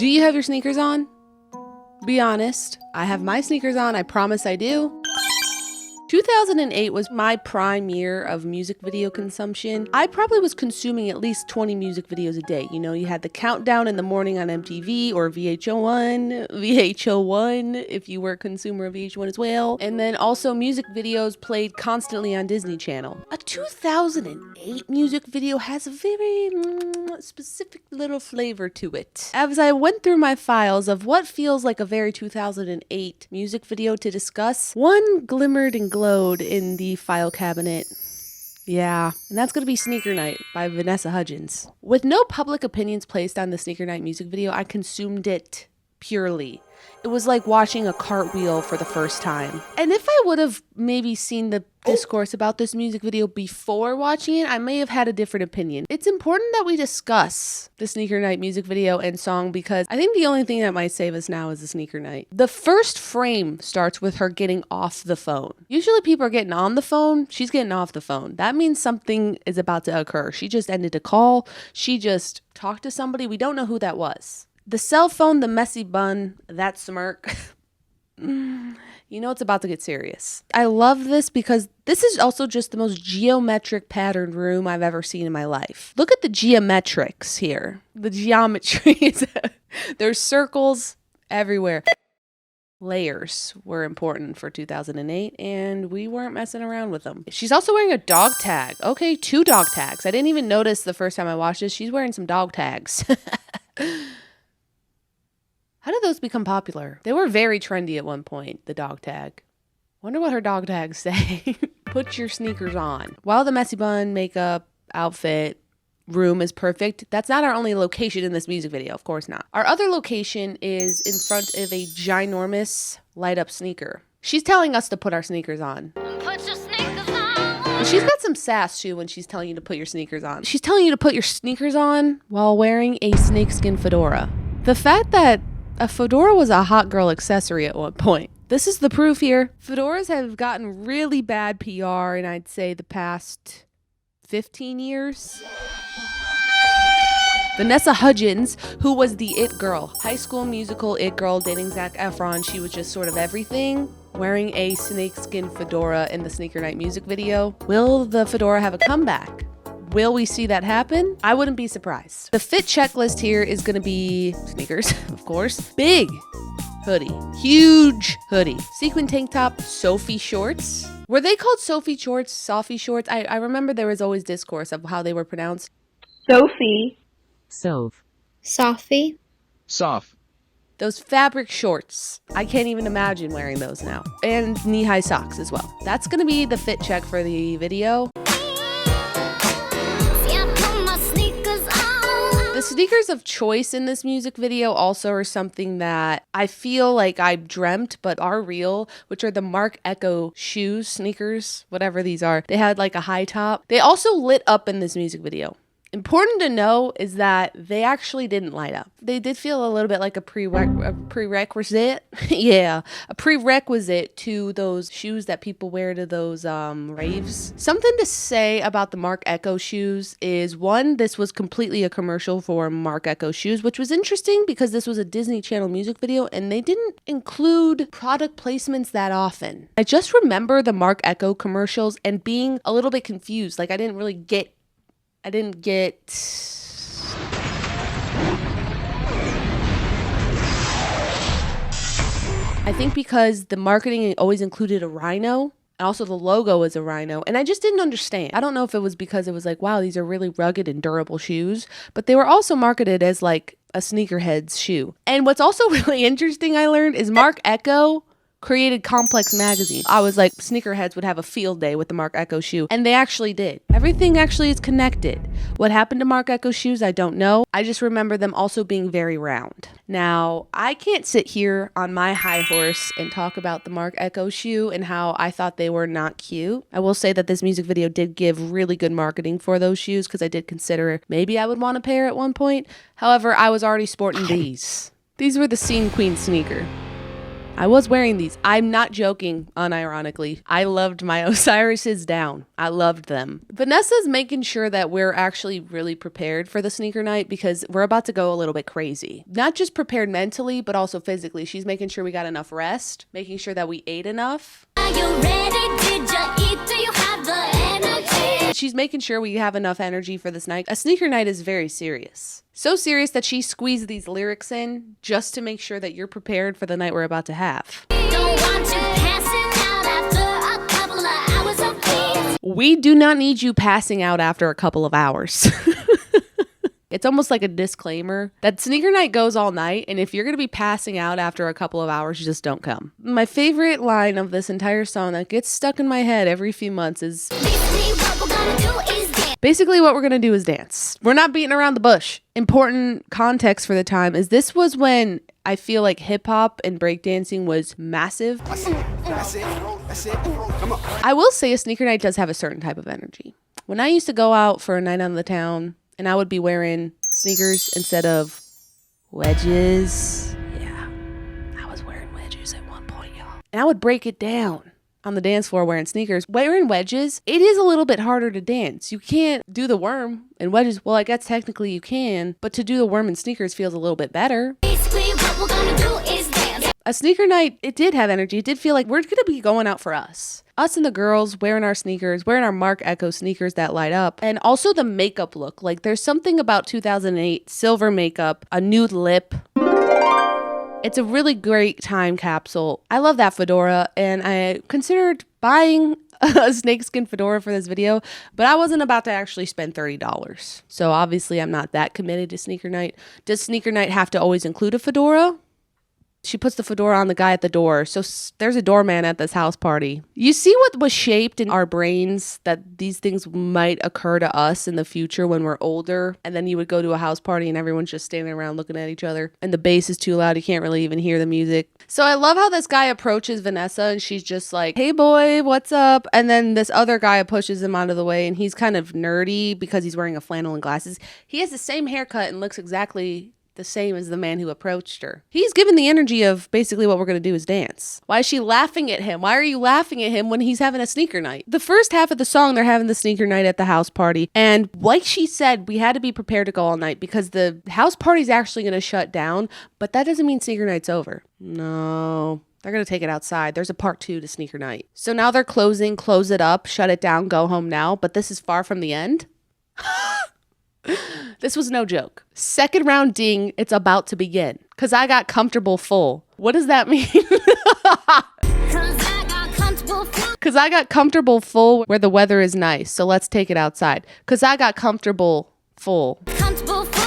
Do you have your sneakers on? Be honest. I have my sneakers on. I promise I do. 2008 was my prime year of music video consumption. I probably was consuming at least 20 music videos a day. You know, you had the countdown in the morning on MTV or VH1 if you were a consumer of VH1 as well. And then also music videos played constantly on Disney Channel. A 2008 music video has a very specific little flavor to it. As I went through my files of what feels like a very 2008 music video to discuss, one glimmered and glowed in the file cabinet. Yeah, and that's gonna be Sneaker Night by Vanessa Hudgens. With no public opinions placed on the Sneaker Night music video, I consumed it purely. It was like watching a cartwheel for the first time. And if I would have maybe seen the discourse about this music video before watching it, I may have had a different opinion. It's important that we discuss the Sneaker Night music video and song because I think the only thing that might save us now is the Sneaker Night. The first frame starts with her getting off the phone. Usually people are getting on the phone. She's getting off the phone. That means something is about to occur. She just ended a call. She just talked to somebody. We don't know who that was. The cell phone, the messy bun, that smirk. You know it's about to get serious. I love this because this is also just the most geometric patterned room I've ever seen in my life. Look at the geometrics here. The geometry. There's circles everywhere. Layers were important for 2008 and we weren't messing around with them. She's also wearing a dog tag. Okay, 2 dog tags. I didn't even notice the first time I watched this. She's wearing some dog tags. How did those become popular? They were very trendy at one point, the dog tag. Wonder what her dog tags say. Put your sneakers on. While the messy bun, makeup, outfit, room is perfect, that's not our only location in this music video. Of course not. Our other location is in front of a ginormous light up sneaker. She's telling us to put our sneakers on. Put your sneakers on. And she's got some sass too when she's telling you to put your sneakers on. She's telling you to put your sneakers on while wearing a snakeskin fedora. The fact that a fedora was a hot girl accessory at one point. This is the proof here. Fedoras have gotten really bad PR in I'd say the past 15 years. Vanessa Hudgens, who was the it girl, High School Musical it girl dating Zac Efron, she was just sort of everything, wearing a snakeskin fedora in the Sneaker Night music video. Will the fedora have a comeback? Will we see that happen? I wouldn't be surprised. The fit checklist here is gonna be sneakers, of course. Big hoodie, huge hoodie, sequin tank top, Sophie shorts. Were they called Sophie shorts, Sophie shorts? I remember there was always discourse of how they were pronounced. Sophie. Soph. Sophie. Soph. Those fabric shorts. I can't even imagine wearing those now. And knee-high socks as well. That's gonna be the fit check for the video. The sneakers of choice in this music video also are something that I feel like I dreamt but are real, which are the Marc Ecko shoes, sneakers, whatever these are. They had like a high top. They also lit up in this music video. Important to know is that they actually didn't light up. They did feel a little bit like a prerequisite. Yeah, a prerequisite to those shoes that people wear to those raves. Something to say about the Marc Ecko shoes is, one, this was completely a commercial for Marc Ecko shoes, which was interesting because this was a Disney Channel music video and they didn't include product placements that often. I just remember the Marc Ecko commercials and being a little bit confused. Like I didn't get I think because the marketing always included a rhino, and also the logo was a rhino, and I just didn't understand. I don't know if it was because it was like, wow, these are really rugged and durable shoes, but they were also marketed as like a sneakerhead's shoe. And what's also really interesting I learned is Marc Ecko created Complex magazine. I was like, sneakerheads would have a field day with the Marc Ecko shoe, and they actually did. Everything actually is connected. What happened to Marc Ecko shoes, I don't know. I just remember them also being very round. Now, I can't sit here on my high horse and talk about the Marc Ecko shoe and how I thought they were not cute. I will say that this music video did give really good marketing for those shoes because I did consider maybe I would want a pair at one point. However, I was already sporting these. These were the Scene Queen sneaker. I was wearing these. I'm not joking, unironically. I loved my Osiris's down. I loved them. Vanessa's making sure that we're actually really prepared for the sneaker night because we're about to go a little bit crazy. Not just prepared mentally, but also physically. She's making sure we got enough rest, making sure that we ate enough. Are you ready? Did you eat? Do you have the energy? She's making sure we have enough energy for this night. A sneaker night is very serious. So serious that she squeezed these lyrics in just to make sure that you're prepared for the night we're about to have. Don't want you passing out after a couple of hours of peace. We do not need you passing out after a couple of hours. It's almost like a disclaimer that sneaker night goes all night, and if you're going to be passing out after a couple of hours, you just don't come. My favorite line of this entire song that gets stuck in my head every few months is basically what we're going to do is dance. We're not beating around the bush. Important context for the time is this was when I feel like hip hop and breakdancing was massive. That's it. Come on. I will say a sneaker night does have a certain type of energy. When I used to go out for a night on the town, and I would be wearing sneakers instead of wedges. Yeah, I was wearing wedges at one point, y'all. And I would break it down on the dance floor wearing sneakers. Wearing wedges, it is a little bit harder to dance. You can't do the worm in wedges. Well, I guess technically you can, but to do the worm in sneakers feels a little bit better. Basically, what we're gonna do is dance. A sneaker night, it did have energy. It did feel like we're gonna be going out for us. Us and the girls wearing our sneakers, wearing our Marc Echo sneakers that light up. And also the makeup look. Like there's something about 2008, silver makeup, a nude lip. It's a really great time capsule. I love that fedora and I considered buying a snakeskin fedora for this video, but I wasn't about to actually spend $30. So obviously I'm not that committed to sneaker night. Does sneaker night have to always include a fedora? She puts the fedora on the guy at the door. So there's a doorman at this house party. You see what was shaped in our brains that these things might occur to us in the future when we're older. And then you would go to a house party and everyone's just standing around looking at each other. And the bass is too loud. You can't really even hear the music. So I love how this guy approaches Vanessa and she's just like, hey boy, what's up? And then this other guy pushes him out of the way and he's kind of nerdy because he's wearing a flannel and glasses. He has the same haircut and looks exactly the same as the man who approached her. He's given the energy of basically what we're going to do is dance. Why is she laughing at him? Why are you laughing at him when he's having a sneaker night? The first half of the song, they're having the sneaker night at the house party. And like she said, we had to be prepared to go all night because the house party's actually going to shut down. But that doesn't mean sneaker night's over. No. They're going to take it outside. There's a part 2 to sneaker night. So now they're closing, close it up, shut it down, go home now. But this is far from the end. This was no joke. Second round ding, it's about to begin. Cause I got comfortable full. What does that mean? Cause I got comfortable full where the weather is nice. So let's take it outside. Cause I got comfortable full.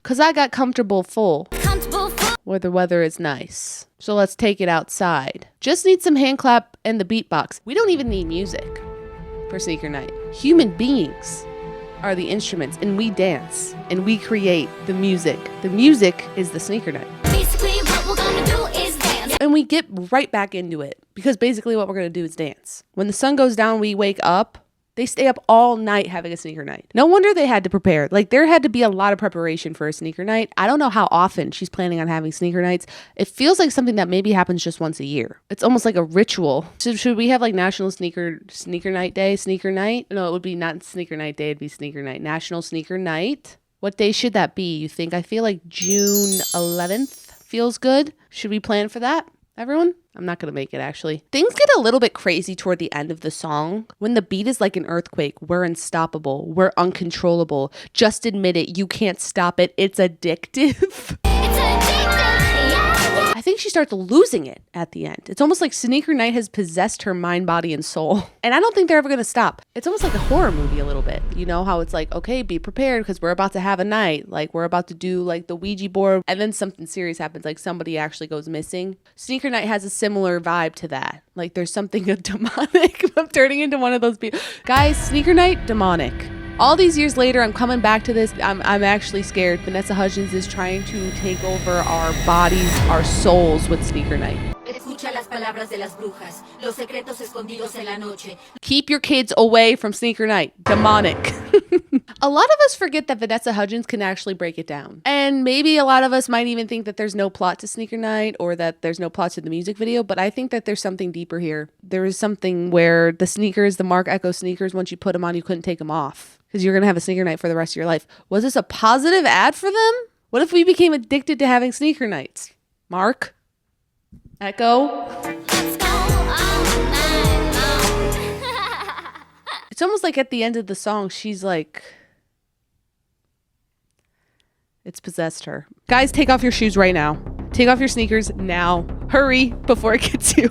Cause I got comfortable full where the weather is nice. So let's take it outside. Just need some hand clap and the beatbox. We don't even need music for sneaker night. Human beings are the instruments and we dance and we create the music. The music is the sneaker night. Basically what we're gonna do is dance. And we get right back into it because basically what we're gonna do is dance. When the sun goes down, we wake up. They stay up all night having a sneaker night. No wonder they had to prepare. Like there had to be a lot of preparation for a sneaker night. I don't know how often she's planning on having sneaker nights. It feels like something that maybe happens just once a year. It's almost like a ritual. So should we have like National Sneaker Night Day, sneaker night? No, it would be not Sneaker Night Day. It'd be sneaker night. National Sneaker Night. What day should that be, you think? I feel like June 11th feels good. Should we plan for that, everyone? I'm not going to make it, actually. Things get a little bit crazy toward the end of the song. When the beat is like an earthquake, we're unstoppable. We're uncontrollable. Just admit it. You can't stop it. It's addictive. It's addictive. I think she starts losing it at the end. It's almost like sneaker night has possessed her mind, body, and soul. And I don't think they're ever going to stop. It's almost like a horror movie a little bit. You know how it's like, okay, be prepared because we're about to have a night. Like we're about to do like the Ouija board and then something serious happens. Like somebody actually goes missing. Sneaker night has a similar vibe to that. Like there's something demonic. I'm turning into one of those people. Guys, sneaker night, demonic. All these years later, I'm coming back to this. I'm actually scared. Vanessa Hudgens is trying to take over our bodies, our souls with sneaker night. Keep your kids away from sneaker night. Demonic. A lot of us forget that Vanessa Hudgens can actually break it down. And maybe a lot of us might even think that there's no plot to Sneaker Night or that there's no plot to the music video, but I think that there's something deeper here. There is something where the sneakers, the Marc Echo sneakers, once you put them on, you couldn't take them off because you're going to have a Sneaker Night for the rest of your life. Was this a positive ad for them? What if we became addicted to having Sneaker Nights? Marc Echo? It's almost like at the end of the song, she's like, it's possessed her. Guys, take off your shoes right now. Take off your sneakers now. Hurry before it gets you.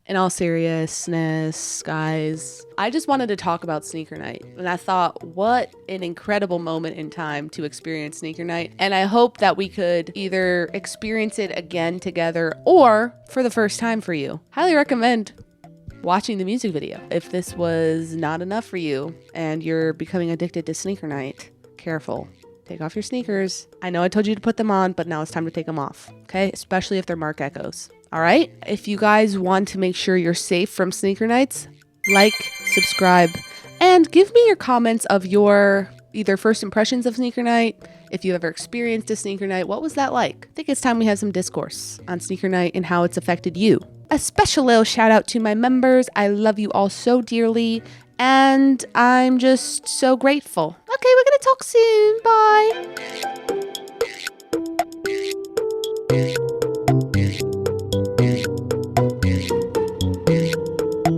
In all seriousness, guys, I just wanted to talk about Sneaker Night. And I thought, what an incredible moment in time to experience Sneaker Night. And I hope that we could either experience it again together or for the first time for you. Highly recommend watching the music video. If this was not enough for you and you're becoming addicted to Sneaker Night, careful. Take off your sneakers. I know I told you to put them on, but now it's time to take them off, okay? Especially if they're Marc Echoes, all right? If you guys want to make sure you're safe from Sneaker Nights, like, subscribe, and give me your comments of your either first impressions of Sneaker Night, if you've ever experienced a Sneaker Night, what was that like? I think it's time we have some discourse on Sneaker Night and how it's affected you. A special little shout out to my members. I love you all so dearly. And I'm just so grateful. Okay, we're gonna talk soon. Bye.